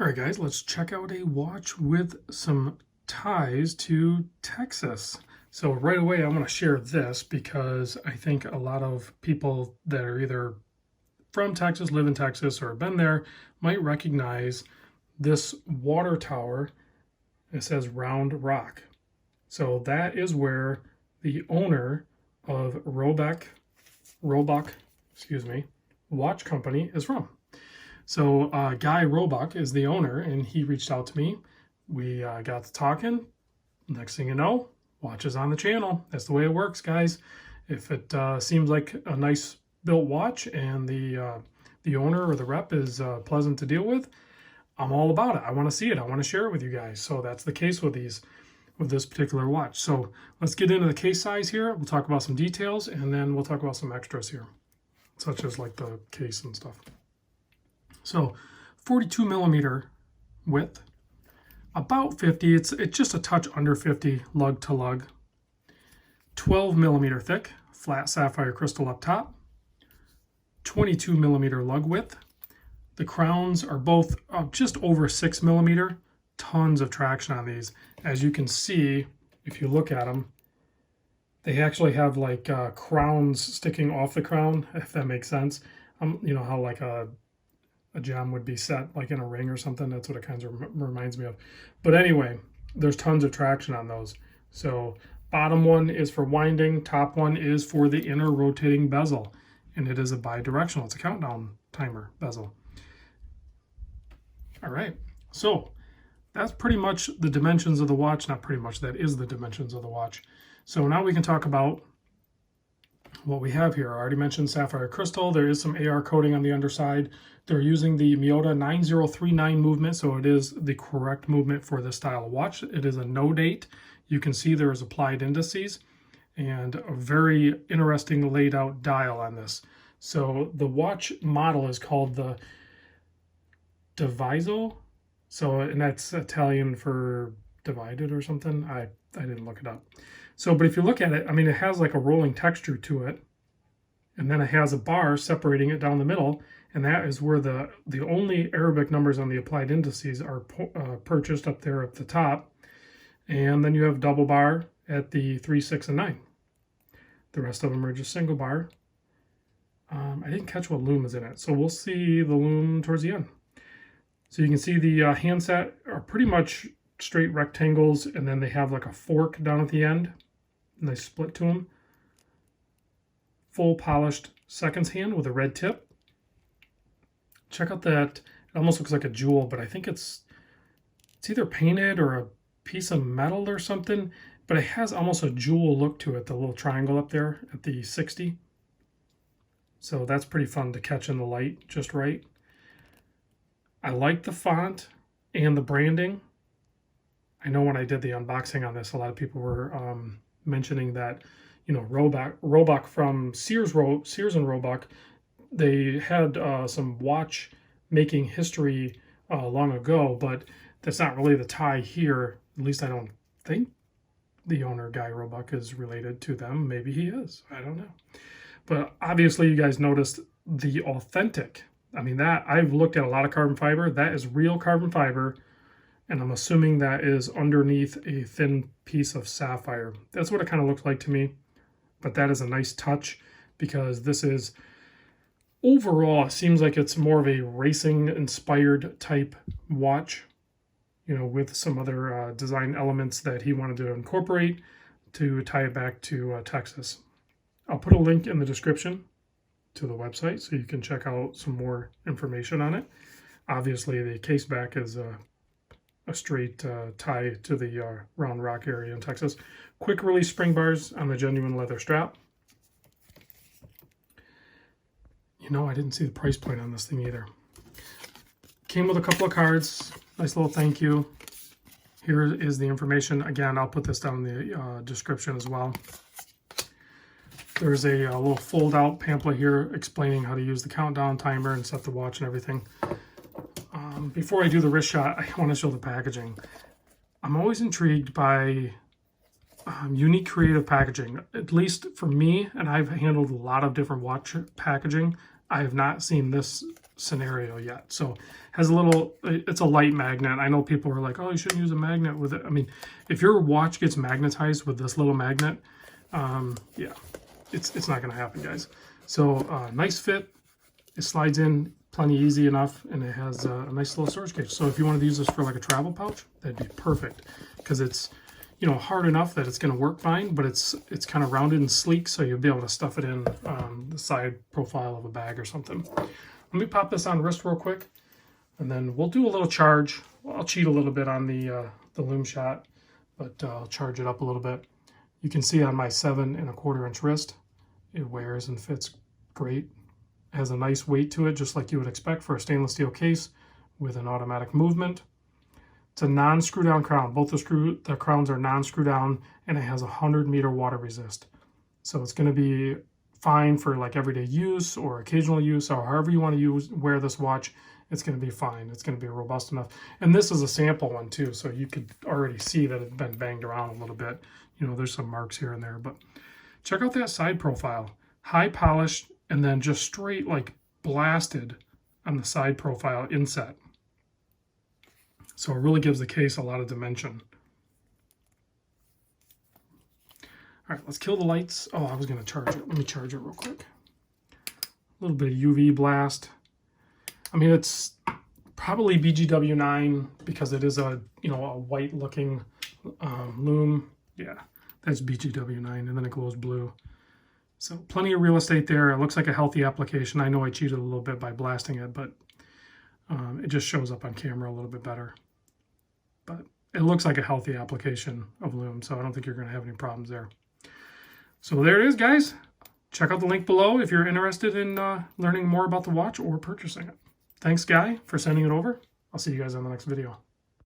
All right, guys, let's check out a watch with some ties to Texas. So right away, I want to share this because I think a lot of people that are either from Texas, live in Texas, or have been there might recognize this water tower. It says Round Rock. So that is where the owner of Roebuck, watch company is from. So Guy Roebuck is the owner, and he reached out to me. We got to talking. Next thing you know, watch is on the channel. That's the way it works, guys. If it seems like a nice built watch and the owner or the rep is pleasant to deal with, I'm all about it. I want to see it. I want to share it with you guys. So that's the case with this particular watch. So let's get into the case size here. We'll talk about some details, and then we'll talk about some extras here, such as like the case and stuff. So 42 millimeter width, about 50, it's just a touch under 50 lug to lug. 12 millimeter thick, flat sapphire crystal up top. 22 millimeter lug width. The crowns are both just over 6 millimeter. Tons of traction on these. As you can see, if you look at them, they actually have like crowns sticking off the crown, if that makes sense. You know how like a gem would be set like in a ring or something. That's what it kind of reminds me of. But anyway, there's tons of traction on those. So bottom one is for winding, top one is for the inner rotating bezel, and it is a bi-directional. It's a countdown timer bezel. All right, so that's pretty much the dimensions of the watch. Not pretty much, that is the dimensions of the watch. So now we can talk about what we have here. I already mentioned sapphire crystal. There is some AR coating on the underside. They're using the Miyota 9039 movement, so it is the correct movement for this style of watch. It is a no date. You can see there is applied indices and a very interesting laid out dial on this. So the watch model is called the Diviso. So, and that's Italian for divided or something. I didn't look it up. So, but if you look at it, I mean, it has like a rolling texture to it. And then it has a bar separating it down the middle. And that is where the only Arabic numbers on the applied indices are purchased up there at the top. And then you have double bar at the 3, 6, and 9. The rest of them are just single bar. I didn't catch what loom is in it. So we'll see the loom towards the end. So you can see the handset are pretty much straight rectangles, and then they have like a fork down at the end, and they split to them. Full polished seconds hand with a red tip. Check out that, it almost looks like a jewel, but I think it's either painted or a piece of metal or something, but it has almost a jewel look to it, the little triangle up there at the 60. So that's pretty fun to catch in the light just right. I like the font and the branding. I know when I did the unboxing on this, a lot of people were mentioning that, you know, Roebuck from Sears and Roebuck, they had some watch making history long ago, but that's not really the tie here. At least I don't think the owner, Guy Roebuck, is related to them. Maybe he is. I don't know. But obviously you guys noticed the authentic. I mean, that I've looked at a lot of carbon fiber. That is real carbon fiber. And I'm assuming that is underneath a thin piece of sapphire. That's what it kind of looks like to me. But that is a nice touch because this is, overall, it seems like it's more of a racing-inspired type watch, you know, with some other design elements that he wanted to incorporate to tie it back to Texas. I'll put a link in the description to the website so you can check out some more information on it. Obviously, the case back is a straight tie to the Round Rock area in Texas. Quick release spring bars on the genuine leather strap. You know, I didn't see the price point on this thing either. Came with a couple of cards. Nice little thank you. Here is the information. Again, I'll put this down in the description as well. There's a little fold-out pamphlet here explaining how to use the countdown timer and set the watch and everything. Before I do the wrist shot, I want to show the packaging. I'm always intrigued by unique creative packaging, at least for me, and I've handled a lot of different watch packaging. I have not seen this scenario yet. So has a little, it's a light magnet. I know people are like, oh, you shouldn't use a magnet with it. I mean, if your watch gets magnetized with this little magnet, yeah, it's not going to happen, guys. So nice fit. It slides in plenty easy enough, and it has a nice little storage case. So if you wanted to use this for like a travel pouch, that'd be perfect, because it's, you know, hard enough that it's going to work fine, but it's kind of rounded and sleek, so you'll be able to stuff it in the side profile of a bag or something. Let me pop this on wrist real quick, and then we'll do a little charge. I'll cheat a little bit on the Lume shot, but I'll charge it up a little bit. You can see on my 7 1/4 inch wrist, it wears and fits great. It has a nice weight to it, just like you would expect for a stainless steel case with an automatic movement. It's a non-screw down crown. Both the crowns are non-screw down, and it has a 100-meter water resist. So it's going to be fine for like everyday use or occasional use, or however you want to wear this watch. It's going to be fine. It's going to be robust enough. And this is a sample one too, so you could already see that it's been banged around a little bit. You know, there's some marks here and there, but check out that side profile. High polished, and then just straight like blasted on the side profile inset. So it really gives the case a lot of dimension. All right, let's kill the lights. Oh, I was going to charge it. Let me charge it real quick. A little bit of UV blast. I mean, it's probably BGW9 because it is a, you know, a white looking Lume. Yeah, that's BGW9, and then it glows blue. So plenty of real estate there. It looks like a healthy application. I know I cheated a little bit by blasting it, but it just shows up on camera a little bit better. But it looks like a healthy application of Lume, so I don't think you're going to have any problems there. So there it is, guys. Check out the link below if you're interested in learning more about the watch or purchasing it. Thanks, Guy, for sending it over. I'll see you guys on the next video.